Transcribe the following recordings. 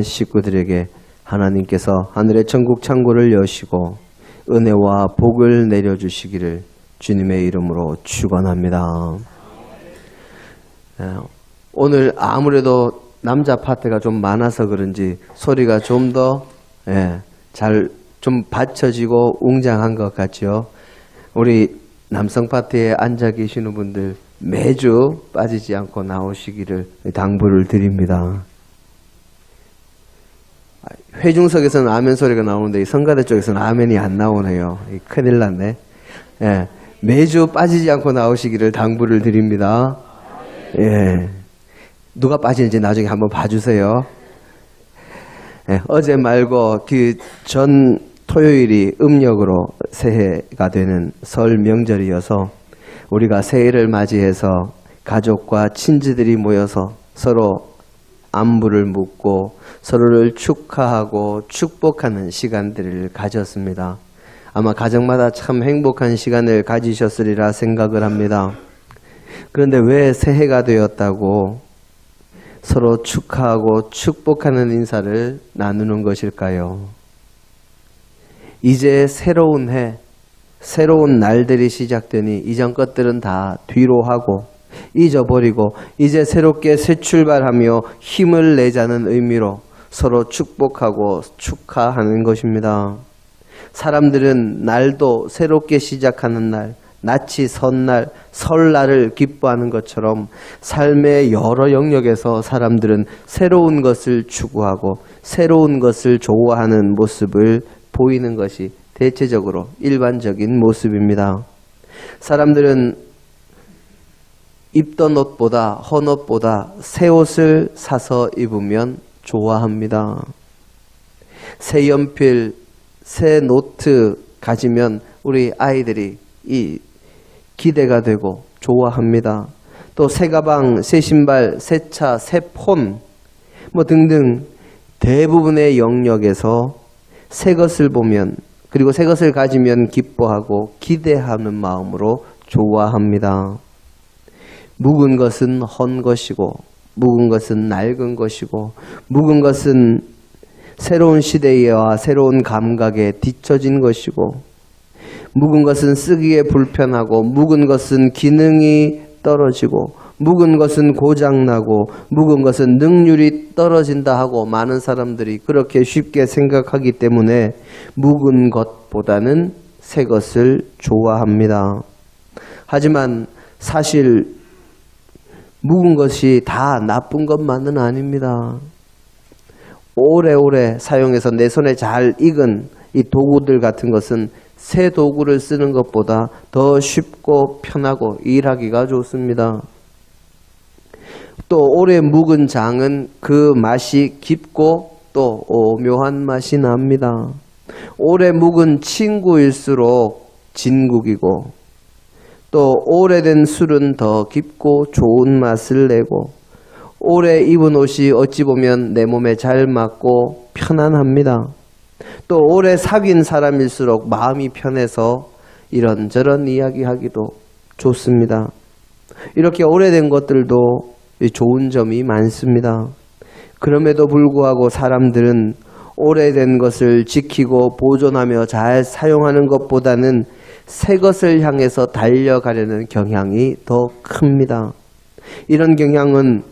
식구들에게 하나님께서 하늘의 천국 창고를 여시고 은혜와 복을 내려주시기를 주님의 이름으로 축원합니다. 오늘 아무래도 남자 파트가 좀 많아서 그런지 소리가 좀 더 잘 좀 받쳐지고 웅장한 것 같죠. 우리 남성 파트에 앉아 계시는 분들 매주 빠지지 않고 나오시기를 당부를 드립니다. 회중석에서는 아멘 소리가 나오는데 이 성가대 쪽에서는 아멘이 안 나오네요. 큰일 났네. 매주 빠지지 않고 나오시기를 당부를 드립니다. 누가 빠지는지 나중에 한번 봐주세요. 어제 말고 그 전 토요일이 음력으로 새해가 되는 설 명절이어서 우리가 새해를 맞이해서 가족과 친지들이 모여서 서로 안부를 묻고 서로를 축하하고 축복하는 시간들을 가졌습니다. 아마 가정마다 참 행복한 시간을 가지셨으리라 생각을 합니다. 그런데 왜 새해가 되었다고 서로 축하하고 축복하는 인사를 나누는 것일까요? 이제 새로운 해, 새로운 날들이 시작되니 이전 것들은 다 뒤로 하고 잊어버리고 이제 새롭게 새 출발하며 힘을 내자는 의미로 서로 축복하고 축하하는 것입니다. 사람들은 날도 새롭게 시작하는 날, 낯이 선날, 설날을 기뻐하는 것처럼 삶의 여러 영역에서 사람들은 새로운 것을 추구하고 새로운 것을 좋아하는 모습을 보이는 것이 대체적으로 일반적인 모습입니다. 사람들은 입던 옷보다 헌 옷보다 새 옷을 사서 입으면 좋아합니다. 새 연필, 새 노트 가지면 우리 아이들이 기대가 되고 좋아합니다. 또 새 가방, 새 신발, 새 차, 새 폰 등등 대부분의 영역에서 새 것을 보면 그리고 새 것을 가지면 기뻐하고 기대하는 마음으로 좋아합니다. 묵은 것은 헌 것이고 묵은 것은 낡은 것이고 묵은 것은 새로운 시대와 새로운 감각에 뒤처진 것이고 묵은 것은 쓰기에 불편하고 묵은 것은 기능이 떨어지고 묵은 것은 고장나고 묵은 것은 능률이 떨어진다 하고 많은 사람들이 그렇게 쉽게 생각하기 때문에 묵은 것보다는 새 것을 좋아합니다. 하지만 사실 묵은 것이 다 나쁜 것만은 아닙니다. 오래오래 사용해서 내 손에 잘 익은 이 도구들 같은 것은 새 도구를 쓰는 것보다 더 쉽고 편하고 일하기가 좋습니다. 또 오래 묵은 장은 그 맛이 깊고 또 오묘한 맛이 납니다. 오래 묵은 친구일수록 진국이고 또 오래된 술은 더 깊고 좋은 맛을 내고 오래 입은 옷이 어찌 보면 내 몸에 잘 맞고 편안합니다. 또 오래 사귄 사람일수록 마음이 편해서 이런저런 이야기하기도 좋습니다. 이렇게 오래된 것들도 좋은 점이 많습니다. 그럼에도 불구하고 사람들은 오래된 것을 지키고 보존하며 잘 사용하는 것보다는 새 것을 향해서 달려가려는 경향이 더 큽니다. 이런 경향은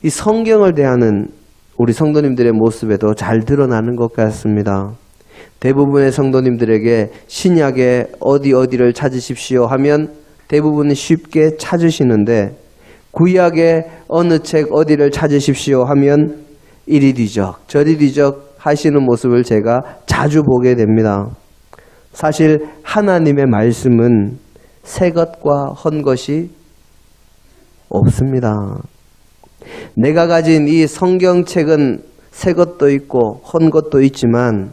이 성경을 대하는 우리 성도님들의 모습에도 잘 드러나는 것 같습니다. 대부분의 성도님들에게 신약에 어디를 찾으십시오 하면 대부분 쉽게 찾으시는데 구약에 어느 책 어디를 찾으십시오 하면 이리 뒤적 저리 뒤적 하시는 모습을 제가 자주 보게 됩니다. 사실 하나님의 말씀은 새 것과 헌 것이 없습니다. 내가 가진 이 성경책은 새 것도 있고 헌 것도 있지만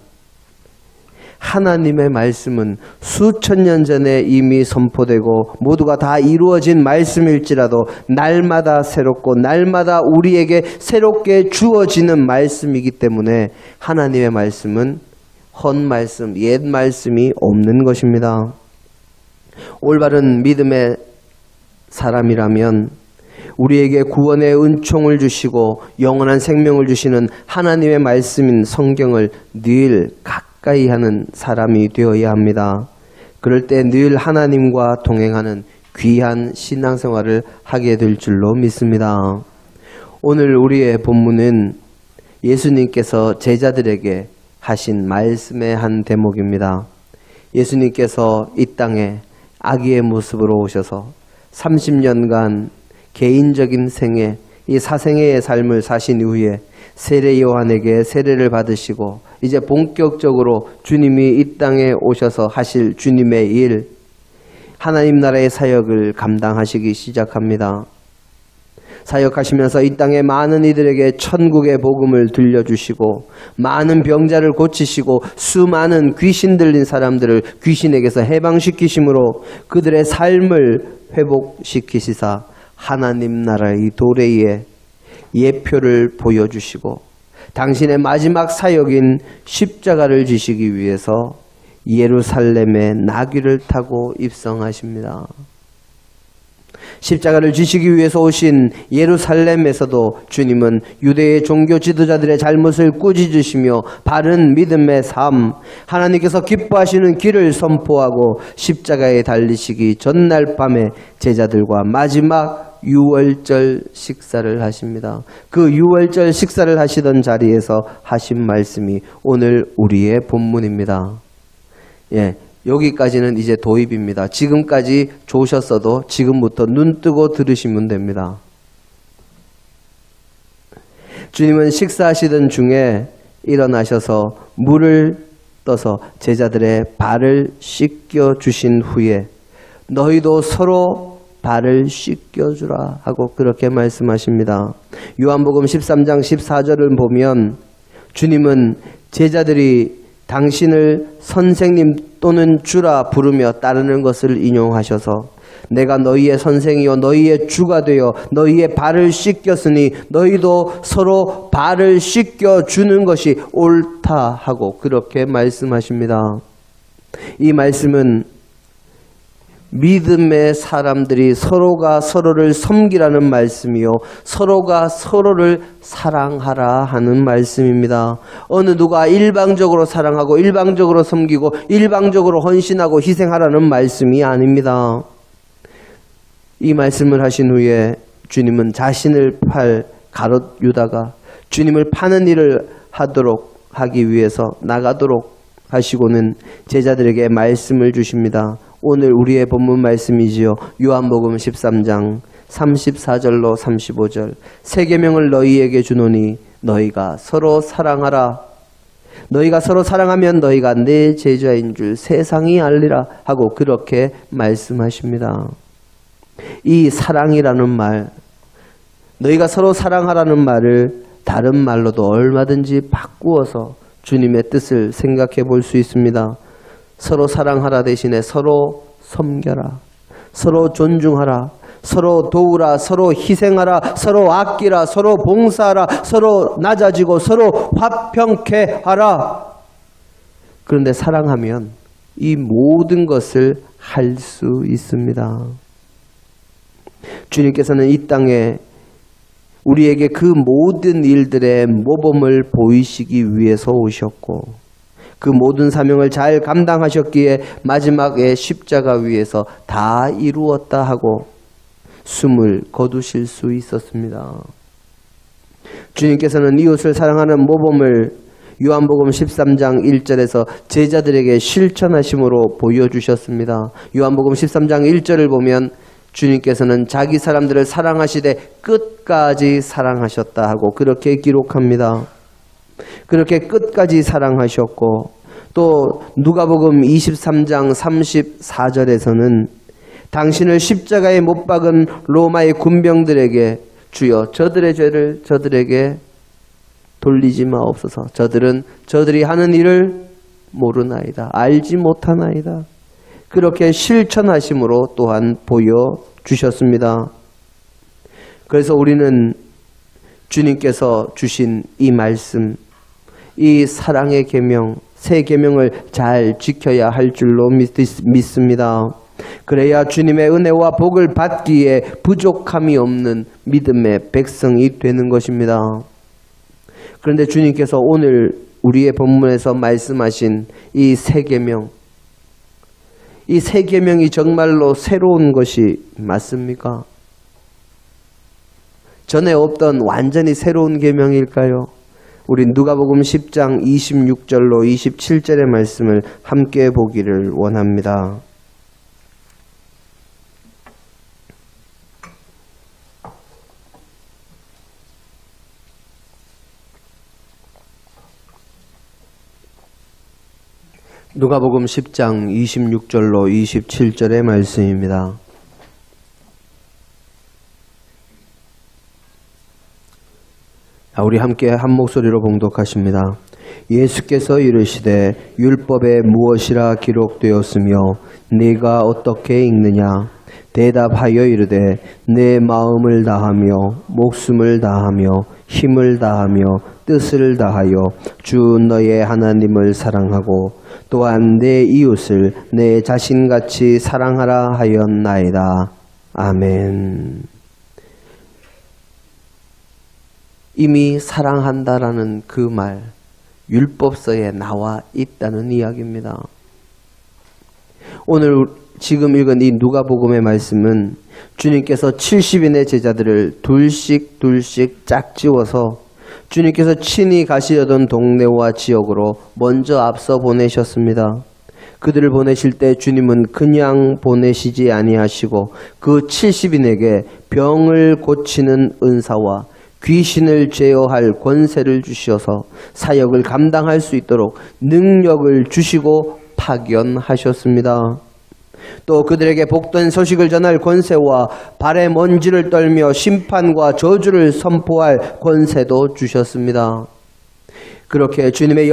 하나님의 말씀은 수천 년 전에 이미 선포되고 모두가 다 이루어진 말씀일지라도 날마다 새롭고 날마다 우리에게 새롭게 주어지는 말씀이기 때문에 하나님의 말씀은 헌 말씀, 옛 말씀이 없는 것입니다. 올바른 믿음의 사람이라면 우리에게 구원의 은총을 주시고 영원한 생명을 주시는 하나님의 말씀인 성경을 늘 가까이 하는 사람이 되어야 합니다. 그럴 때 늘 하나님과 동행하는 귀한 신앙생활을 하게 될 줄로 믿습니다. 오늘 우리의 본문은 예수님께서 제자들에게 하신 말씀의 한 대목입니다. 예수님께서 이 땅에 아기의 모습으로 오셔서 30년간 개인적인 생애, 이 사생애의 삶을 사신 이후에 세례 요한에게 세례를 받으시고 이제 본격적으로 주님이 이 땅에 오셔서 하실 주님의 일, 하나님 나라의 사역을 감당하시기 시작합니다. 사역하시면서 이 땅에 많은 이들에게 천국의 복음을 들려주시고 많은 병자를 고치시고 수많은 귀신 들린 사람들을 귀신에게서 해방시키심으로 그들의 삶을 회복시키시사 하나님 나라의 도래의 예표를 보여주시고 당신의 마지막 사역인 십자가를 지시기 위해서 예루살렘에 나귀를 타고 입성하십니다. 십자가를 지시기 위해서 오신 예루살렘에서도 주님은 유대의 종교 지도자들의 잘못을 꾸짖으시며 바른 믿음의 삶, 하나님께서 기뻐하시는 길을 선포하고 십자가에 달리시기 전날 밤에 제자들과 마지막 유월절 식사를 하십니다. 그 유월절 식사를 하시던 자리에서 하신 말씀이 오늘 우리의 본문입니다. 여기까지는 이제 도입입니다. 지금까지 좋으셨어도 지금부터 눈 뜨고 들으시면 됩니다. 주님은 식사하시던 중에 일어나셔서 물을 떠서 제자들의 발을 씻겨 주신 후에 너희도 서로 발을 씻겨주라 하고 그렇게 말씀하십니다. 요한복음 13장 14절을 보면 주님은 제자들이 당신을 선생님 또는 주라 부르며 따르는 것을 인용하셔서 내가 너희의 선생이요 너희의 주가 되어 너희의 발을 씻겼으니 너희도 서로 발을 씻겨주는 것이 옳다 하고 그렇게 말씀하십니다. 이 말씀은 믿음의 사람들이 서로가 서로를 섬기라는 말씀이요 서로가 서로를 사랑하라 하는 말씀입니다. 어느 누가 일방적으로 사랑하고 일방적으로 섬기고 일방적으로 헌신하고 희생하라는 말씀이 아닙니다. 이 말씀을 하신 후에 주님은 자신을 팔 가롯 유다가 주님을 파는 일을 하기 위해서 나가도록 하시고는 제자들에게 말씀을 주십니다. 오늘 우리의 본문 말씀이지요. 요한복음 13장 34절로 35절. 새 계명을 너희에게 주노니 너희가 서로 사랑하라. 너희가 서로 사랑하면 너희가 내 제자인 줄 세상이 알리라 하고 그렇게 말씀하십니다. 이 사랑이라는 말, 너희가 서로 사랑하라는 말을 다른 말로도 얼마든지 바꾸어서 주님의 뜻을 생각해 볼 수 있습니다. 서로 사랑하라 대신에 서로 섬겨라, 서로 존중하라, 서로 도우라, 서로 희생하라, 서로 아끼라, 서로 봉사하라, 서로 낮아지고 서로 화평케 하라. 그런데 사랑하면 이 모든 것을 할 수 있습니다. 주님께서는 이 땅에 우리에게 그 모든 일들의 모범을 보이시기 위해서 오셨고 그 모든 사명을 잘 감당하셨기에 마지막에 십자가 위에서 다 이루었다 하고 숨을 거두실 수 있었습니다. 주님께서는 이웃을 사랑하는 모범을 요한복음 13장 1절에서 제자들에게 실천하심으로 보여주셨습니다. 요한복음 13장 1절을 보면 주님께서는 자기 사람들을 사랑하시되 끝까지 사랑하셨다 하고 그렇게 기록합니다. 그렇게 끝까지 사랑하셨고 또 누가복음 23장 34절에서는 당신을 십자가에 못 박은 로마의 군병들에게 주여 저들의 죄를 저들에게 돌리지 마옵소서. 저들은 저들이 하는 일을 모르나이다. 알지 못하나이다. 그렇게 실천하심으로 또한 보여주셨습니다. 그래서 우리는 주님께서 주신 이 말씀, 이 사랑의 계명, 새 계명을 잘 지켜야 할 줄로 믿습니다. 그래야 주님의 은혜와 복을 받기에 부족함이 없는 믿음의 백성이 되는 것입니다. 그런데 주님께서 오늘 우리의 본문에서 말씀하신 이 세 계명, 이 세 계명이 정말로 새로운 것이 맞습니까? 전에 없던 완전히 새로운 계명일까요? 우리 누가복음 10장 26절로 27절의 말씀을 함께 보기를 원합니다. 누가복음 10장 26절로 27절의 말씀입니다. 우리 함께 한 목소리로 봉독하십니다. 예수께서 이르시되 율법에 무엇이라 기록되었으며 네가 어떻게 읽느냐? 대답하여 이르되 내 마음을 다하며 목숨을 다하며 힘을 다하며 뜻을 다하여 주 너의 하나님을 사랑하고 또한 내 이웃을 내 자신같이 사랑하라 하였나이다. 아멘. 이미 사랑한다라는 그 말, 율법서에 나와 있다는 이야기입니다. 오늘 지금 읽은 이 누가복음의 말씀은 주님께서 70인의 제자들을 둘씩 짝지워서 주님께서 친히 가시려던 동네와 지역으로 먼저 앞서 보내셨습니다. 그들을 보내실 때 주님은 그냥 보내시지 아니하시고 그 70인에게 병을 고치는 은사와 귀신을 제어할 권세를 주시어서 사역을 감당할 수 있도록 능력을 주시고 파견하셨습니다. 또 그들에게 복된 소식을 전할 권세와 발의 먼지를 떨며 심판과 저주를 선포할 권세도 주셨습니다. 그렇게 주님의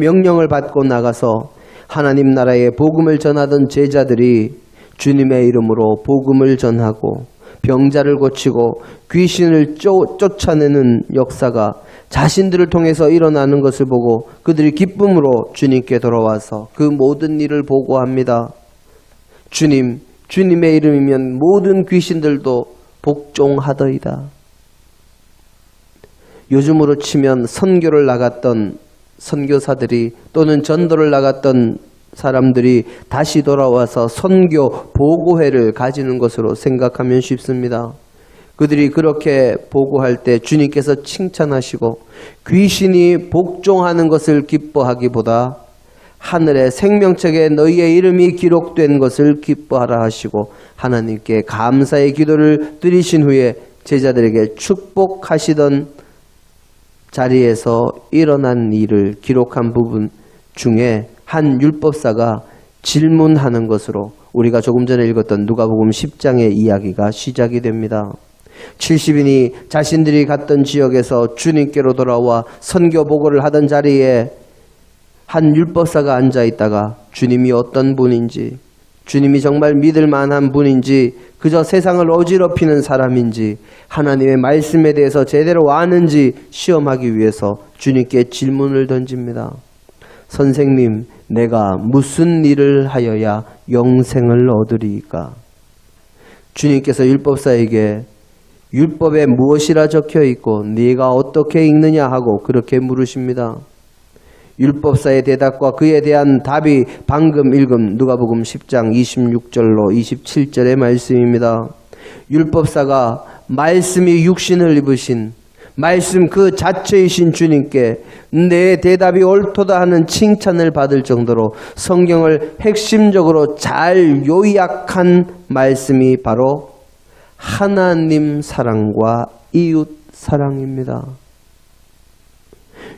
명령을 받고 나가서 하나님 나라의 복음을 전하던 제자들이 주님의 이름으로 복음을 전하고 병자를 고치고 귀신을 쫓아내는 역사가 자신들을 통해서 일어나는 것을 보고 그들이 기쁨으로 주님께 돌아와서 그 모든 일을 보고합니다. 주님의 이름이면 모든 귀신들도 복종하더이다. 요즘으로 치면 선교를 나갔던 선교사들이 또는 전도를 나갔던 사람들이 다시 돌아와서 선교 보고회를 가지는 것으로 생각하면 쉽습니다. 그들이 그렇게 보고할 때 주님께서 칭찬하시고 귀신이 복종하는 것을 기뻐하기보다 하늘의 생명책에 너희의 이름이 기록된 것을 기뻐하라 하시고 하나님께 감사의 기도를 드리신 후에 제자들에게 축복하시던 자리에서 일어난 일을 기록한 부분 중에 한 율법사가 질문하는 것으로 우리가 조금 전에 읽었던 누가복음 10장의 이야기가 시작이 됩니다. 70인이 자신들이 갔던 지역에서 주님께로 돌아와 선교 보고를 하던 자리에 한 율법사가 앉아 있다가 주님이 어떤 분인지, 주님이 정말 믿을 만한 분인지, 그저 세상을 어지럽히는 사람인지, 하나님의 말씀에 대해서 제대로 아는지 시험하기 위해서 주님께 질문을 던집니다. 선생님, 내가 무슨 일을 하여야 영생을 얻으리이까? 주님께서 율법사에게 율법에 무엇이라 적혀 있고 네가 어떻게 읽느냐 하고 그렇게 물으십니다. 율법사의 대답과 그에 대한 답이 방금 읽은 누가복음 10장 26절로 27절의 말씀입니다. 율법사가 말씀이 육신을 입으신 말씀 그 자체이신 주님께 내 대답이 옳도다 하는 칭찬을 받을 정도로 성경을 핵심적으로 잘 요약한 말씀이 바로 하나님 사랑과 이웃 사랑입니다.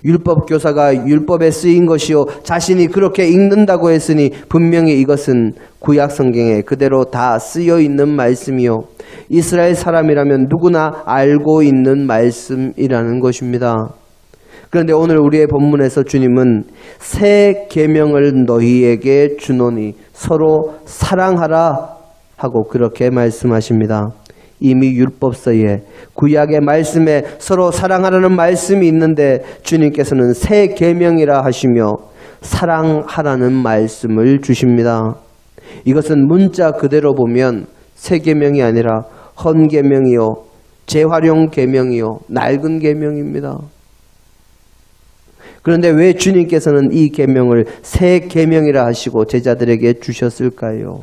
율법 교사가 율법에 쓰인 것이요 자신이 그렇게 읽는다고 했으니 분명히 이것은 구약 성경에 그대로 다 쓰여 있는 말씀이요 이스라엘 사람이라면 누구나 알고 있는 말씀이라는 것입니다. 그런데 오늘 우리의 본문에서 주님은 새 계명을 너희에게 주노니 서로 사랑하라 하고 그렇게 말씀하십니다. 이미 율법서에 구약의 말씀에 서로 사랑하라는 말씀이 있는데 주님께서는 새 계명이라 하시며 사랑하라는 말씀을 주십니다. 이것은 문자 그대로 보면 새 계명이 아니라 헌 계명이요, 재활용 계명이요, 낡은 계명입니다. 그런데 왜 주님께서는 이 계명을 새 계명이라 하시고 제자들에게 주셨을까요?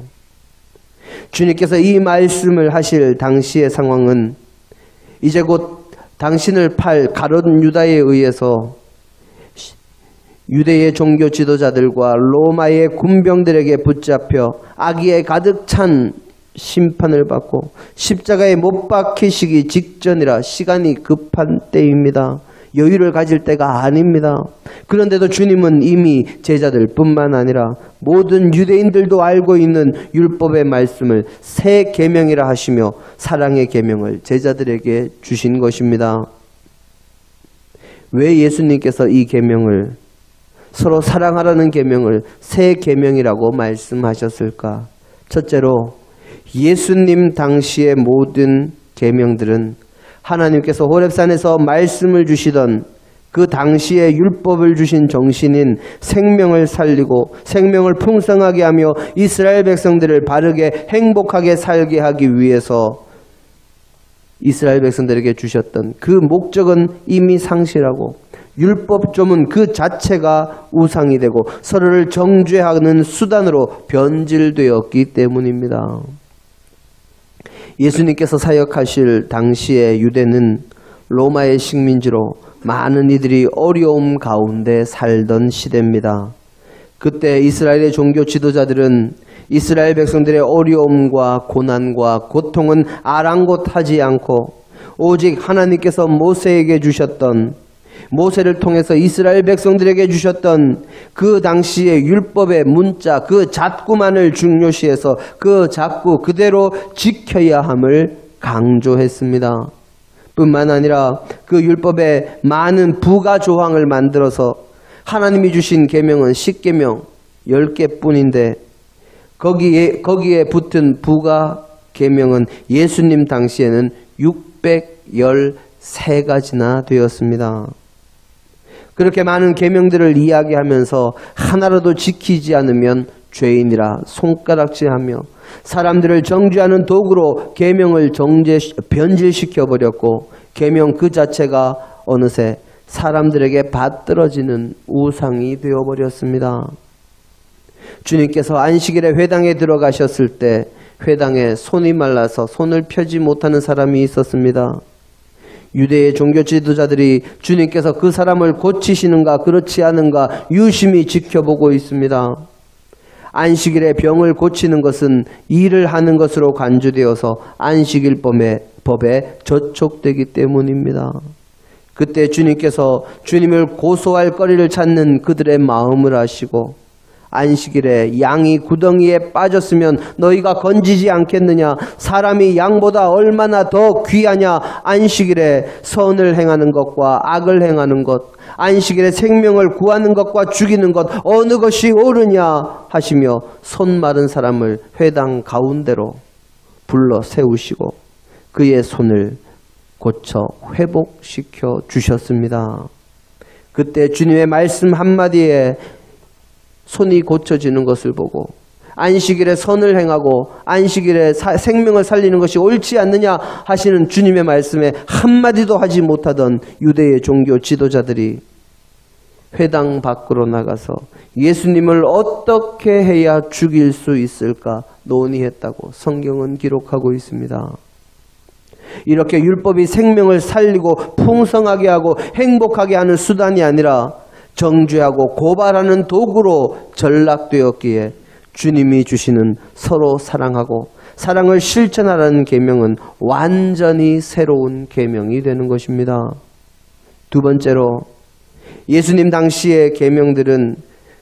주님께서 이 말씀을 하실 당시의 상황은 이제 곧 당신을 팔 가룟 유다에 의해서 유대의 종교 지도자들과 로마의 군병들에게 붙잡혀 악의에 가득 찬 심판을 받고 십자가에 못 박히시기 직전이라 시간이 급한 때입니다. 여유를 가질 때가 아닙니다. 그런데도 주님은 이미 제자들뿐만 아니라 모든 유대인들도 알고 있는 율법의 말씀을 새 계명이라 하시며 사랑의 계명을 제자들에게 주신 것입니다. 왜 예수님께서 이 계명을, 서로 사랑하라는 계명을 새 계명이라고 말씀하셨을까? 첫째로 예수님 당시의 모든 계명들은 하나님께서 호렙산에서 말씀을 주시던 그 당시에 율법을 주신 정신인 생명을 살리고 생명을 풍성하게 하며 이스라엘 백성들을 바르게 행복하게 살게 하기 위해서 이스라엘 백성들에게 주셨던 그 목적은 이미 상실하고 율법조문 그 자체가 우상이 되고 서로를 정죄하는 수단으로 변질되었기 때문입니다. 예수님께서 사역하실 당시의 유대는 로마의 식민지로 많은 이들이 어려움 가운데 살던 시대입니다. 그때 이스라엘의 종교 지도자들은 이스라엘 백성들의 어려움과 고난과 고통은 아랑곳하지 않고 오직 하나님께서 모세에게 주셨던, 모세를 통해서 이스라엘 백성들에게 주셨던 그 당시의 율법의 문자 그 잣구만을 중요시해서 그 잣구 그대로 지켜야 함을 강조했습니다. 뿐만 아니라 그 율법에 많은 부가 조항을 만들어서 하나님이 주신 계명은 10계명 10개뿐인데 거기에 붙은 부가 계명은 예수님 당시에는 613가지나 되었습니다. 그렇게 많은 계명들을 이야기하면서 하나라도 지키지 않으면 죄인이라 손가락질하며 사람들을 정죄하는 도구로 계명을 변질시켜 버렸고 계명 그 자체가 어느새 사람들에게 받들어지는 우상이 되어버렸습니다. 주님께서 안식일에 회당에 들어가셨을 때 회당에 손이 말라서 손을 펴지 못하는 사람이 있었습니다. 유대의 종교 지도자들이 주님께서 그 사람을 고치시는가 그렇지 않은가 유심히 지켜보고 있습니다. 안식일에 병을 고치는 것은 일을 하는 것으로 간주되어서 안식일법에 저촉되기 때문입니다. 그때 주님께서 주님을 고소할 거리를 찾는 그들의 마음을 아시고 안식일에 양이 구덩이에 빠졌으면 너희가 건지지 않겠느냐? 사람이 양보다 얼마나 더 귀하냐? 안식일에 선을 행하는 것과 악을 행하는 것, 안식일에 생명을 구하는 것과 죽이는 것 어느 것이 옳으냐 하시며 손 마른 사람을 회당 가운데로 불러 세우시고 그의 손을 고쳐 회복시켜 주셨습니다. 그때 주님의 말씀 한마디에 손이 고쳐지는 것을 보고 안식일에 선을 행하고 안식일에 생명을 살리는 것이 옳지 않느냐 하시는 주님의 말씀에 한마디도 하지 못하던 유대의 종교 지도자들이 회당 밖으로 나가서 예수님을 어떻게 해야 죽일 수 있을까 논의했다고 성경은 기록하고 있습니다. 이렇게 율법이 생명을 살리고 풍성하게 하고 행복하게 하는 수단이 아니라 정죄하고 고발하는 도구로 전락되었기에 주님이 주시는 서로 사랑하고 사랑을 실천하라는 계명은 완전히 새로운 계명이 되는 것입니다. 두 번째로 예수님 당시의 계명들은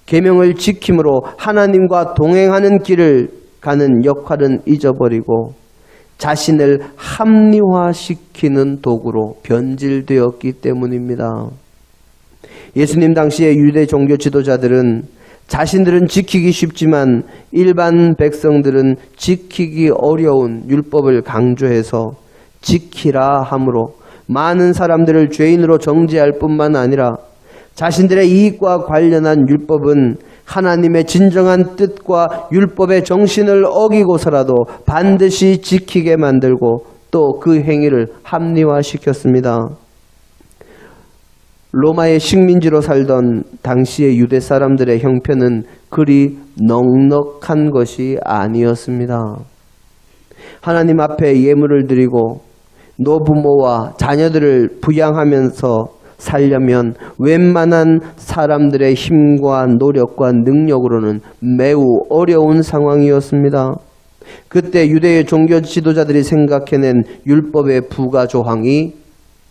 계명을 지킴으로 하나님과 동행하는 길을 가는 역할은 잊어버리고 자신을 합리화시키는 도구로 변질되었기 때문입니다. 예수님 당시의 유대 종교 지도자들은 자신들은 지키기 쉽지만 일반 백성들은 지키기 어려운 율법을 강조해서 지키라 함으로 많은 사람들을 죄인으로 정죄할 뿐만 아니라 자신들의 이익과 관련한 율법은 하나님의 진정한 뜻과 율법의 정신을 어기고서라도 반드시 지키게 만들고 또 그 행위를 합리화시켰습니다. 로마의 식민지로 살던 당시의 유대 사람들의 형편은 그리 넉넉한 것이 아니었습니다. 하나님 앞에 예물을 드리고 노부모와 자녀들을 부양하면서 살려면 웬만한 사람들의 힘과 노력과 능력으로는 매우 어려운 상황이었습니다. 그때 유대의 종교 지도자들이 생각해낸 율법의 부가 조항이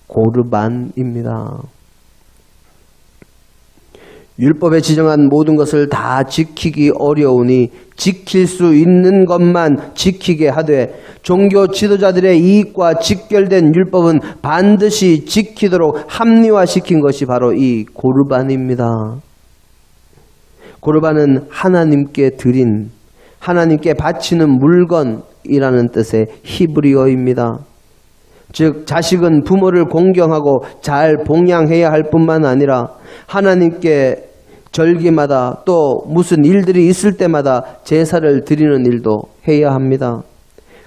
고르반입니다. 율법에 지정한 모든 것을 다 지키기 어려우니 지킬 수 있는 것만 지키게 하되 종교 지도자들의 이익과 직결된 율법은 반드시 지키도록 합리화시킨 것이 바로 이 고르반입니다. 고르반은 하나님께 드린, 하나님께 바치는 물건이라는 뜻의 히브리어입니다. 즉 자식은 부모를 공경하고 잘 봉양해야 할 뿐만 아니라 하나님께 절기마다 또 무슨 일들이 있을 때마다 제사를 드리는 일도 해야 합니다.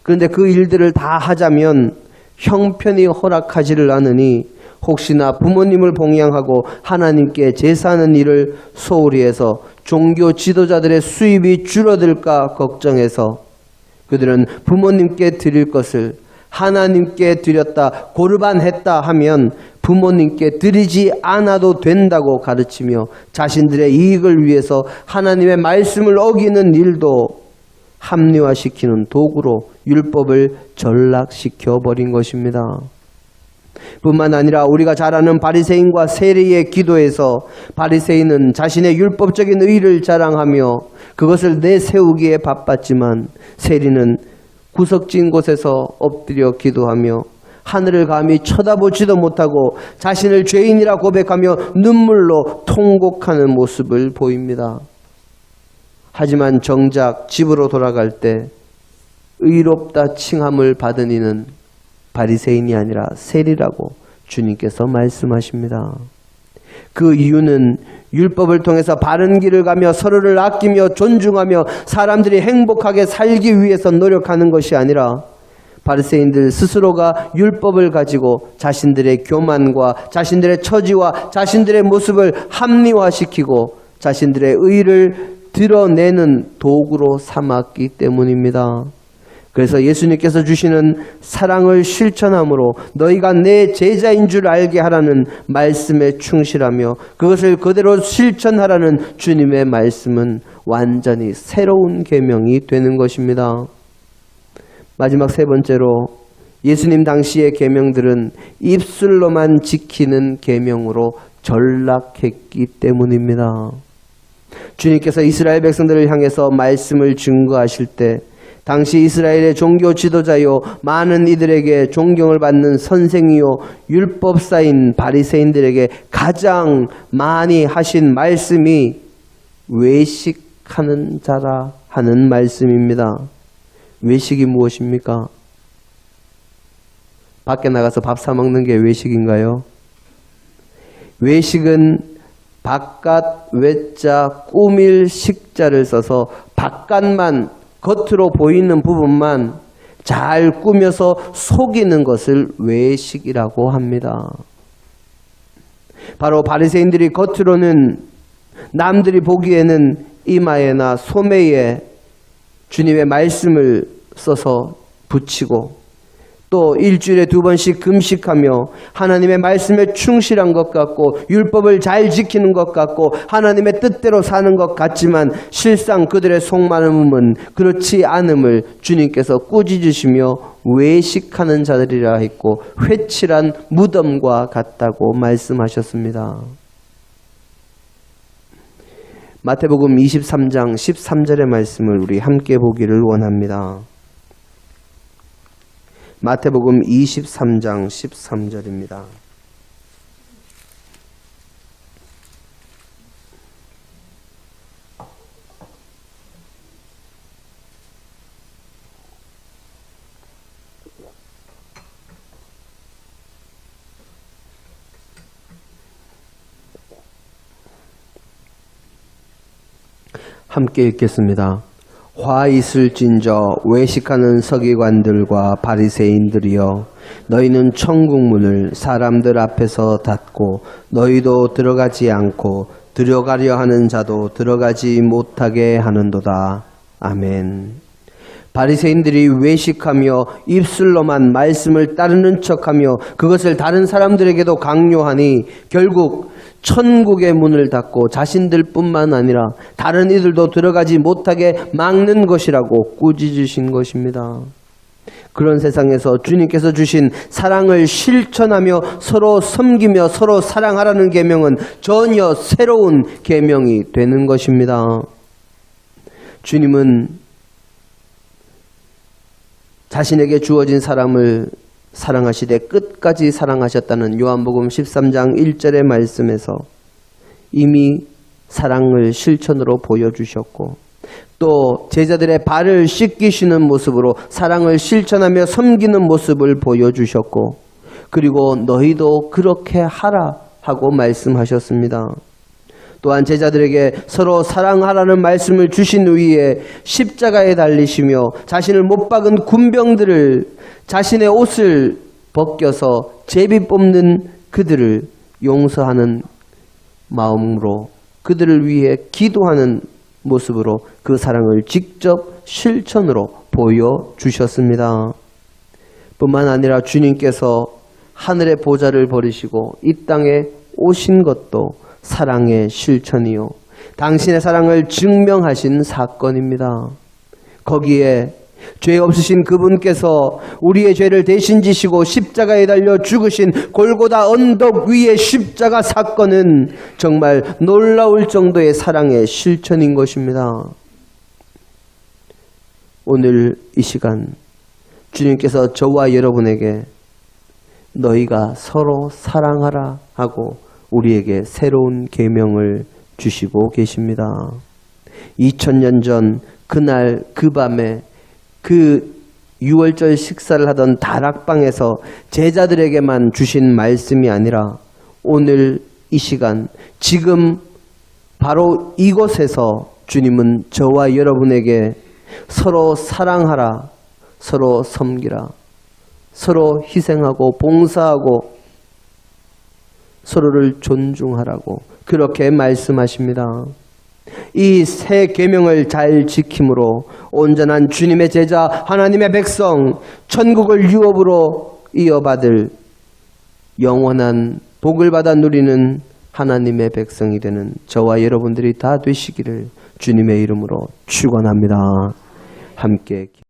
그런데 그 일들을 다 하자면 형편이 허락하지를 않으니 혹시나 부모님을 봉양하고 하나님께 제사하는 일을 소홀히 해서 종교 지도자들의 수입이 줄어들까 걱정해서 그들은 부모님께 드릴 것을 하나님께 드렸다, 고르반했다 하면 부모님께 드리지 않아도 된다고 가르치며 자신들의 이익을 위해서 하나님의 말씀을 어기는 일도 합리화시키는 도구로 율법을 전락시켜 버린 것입니다. 뿐만 아니라 우리가 잘 아는 바리새인과 세리의 기도에서 바리새인은 자신의 율법적인 의의를 자랑하며 그것을 내세우기에 바빴지만 세리는 구석진 곳에서 엎드려 기도하며 하늘을 감히 쳐다보지도 못하고 자신을 죄인이라 고백하며 눈물로 통곡하는 모습을 보입니다. 하지만 정작 집으로 돌아갈 때 의롭다 칭함을 받은 이는 바리새인이 아니라 세리라고 주님께서 말씀하십니다. 그 이유는 율법을 통해서 바른 길을 가며 서로를 아끼며 존중하며 사람들이 행복하게 살기 위해서 노력하는 것이 아니라 바리새인들 스스로가 율법을 가지고 자신들의 교만과 자신들의 처지와 자신들의 모습을 합리화시키고 자신들의 의의를 드러내는 도구로 삼았기 때문입니다. 그래서 예수님께서 주시는 사랑을 실천함으로 너희가 내 제자인 줄 알게 하라는 말씀에 충실하며 그것을 그대로 실천하라는 주님의 말씀은 완전히 새로운 계명이 되는 것입니다. 마지막 세 번째로 예수님 당시의 계명들은 입술로만 지키는 계명으로 전락했기 때문입니다. 주님께서 이스라엘 백성들을 향해서 말씀을 증거하실 때 당시 이스라엘의 종교 지도자요 많은 이들에게 존경을 받는 선생이요 율법사인 바리새인들에게 가장 많이 하신 말씀이 외식하는 자라 하는 말씀입니다. 외식이 무엇입니까? 밖에 나가서 밥 사 먹는 게 외식인가요? 외식은 바깥 외자 꾸밀 식자를 써서 바깥만 겉으로 보이는 부분만 잘 꾸며서 속이는 것을 외식이라고 합니다. 바로 바리새인들이 겉으로는 남들이 보기에는 이마에나 소매에 주님의 말씀을 써서 붙이고 또 일주일에 2번씩 금식하며 하나님의 말씀에 충실한 것 같고 율법을 잘 지키는 것 같고 하나님의 뜻대로 사는 것 같지만 실상 그들의 속마음은 그렇지 않음을 주님께서 꾸짖으시며 외식하는 자들이라 했고 회칠한 무덤과 같다고 말씀하셨습니다. 마태복음 23장 13절의 말씀을 우리 함께 보기를 원합니다. 마태복음 23장 13절입니다. 함께 읽겠습니다. 화 있을진저 외식하는 서기관들과 바리새인들이여, 너희는 천국문을 사람들 앞에서 닫고 너희도 들어가지 않고 들어가려 하는 자도 들어가지 못하게 하는도다. 아멘. 바리새인들이 외식하며 입술로만 말씀을 따르는 척하며 그것을 다른 사람들에게도 강요하니 결국 천국의 문을 닫고 자신들뿐만 아니라 다른 이들도 들어가지 못하게 막는 것이라고 꾸짖으신 것입니다. 그런 세상에서 주님께서 주신 사랑을 실천하며 서로 섬기며 서로 사랑하라는 계명은 전혀 새로운 계명이 되는 것입니다. 주님은 자신에게 주어진 사람을 사랑하시되 끝까지 사랑하셨다는 요한복음 13장 1절의 말씀에서 이미 사랑을 실천으로 보여주셨고, 또 제자들의 발을 씻기시는 모습으로 사랑을 실천하며 섬기는 모습을 보여주셨고, 그리고 너희도 그렇게 하라 하고 말씀하셨습니다. 또한 제자들에게 서로 사랑하라는 말씀을 주신 후에 십자가에 달리시며 자신을 못 박은 군병들을 자신의 옷을 벗겨서 제비 뽑는 그들을 용서하는 마음으로 그들을 위해 기도하는 모습으로 그 사랑을 직접 실천으로 보여주셨습니다. 뿐만 아니라 주님께서 하늘의 보좌를 버리시고 이 땅에 오신 것도 사랑의 실천이요, 당신의 사랑을 증명하신 사건입니다. 거기에 죄 없으신 그분께서 우리의 죄를 대신 지시고 십자가에 달려 죽으신 골고다 언덕 위의 십자가 사건은 정말 놀라울 정도의 사랑의 실천인 것입니다. 오늘 이 시간 주님께서 저와 여러분에게 너희가 서로 사랑하라 하고 우리에게 새로운 계명을 주시고 계십니다. 2000년 전 그날 그 밤에 그 유월절 식사를 하던 다락방에서 제자들에게만 주신 말씀이 아니라 오늘 이 시간 지금 바로 이곳에서 주님은 저와 여러분에게 서로 사랑하라, 서로 섬기라, 서로 희생하고 봉사하고 서로를 존중하라고 그렇게 말씀하십니다. 이 새 계명을 잘 지킴으로 온전한 주님의 제자 하나님의 백성, 천국을 유업으로 이어받을 영원한 복을 받아 누리는 하나님의 백성이 되는 저와 여러분들이 다 되시기를 주님의 이름으로 축원합니다. 함께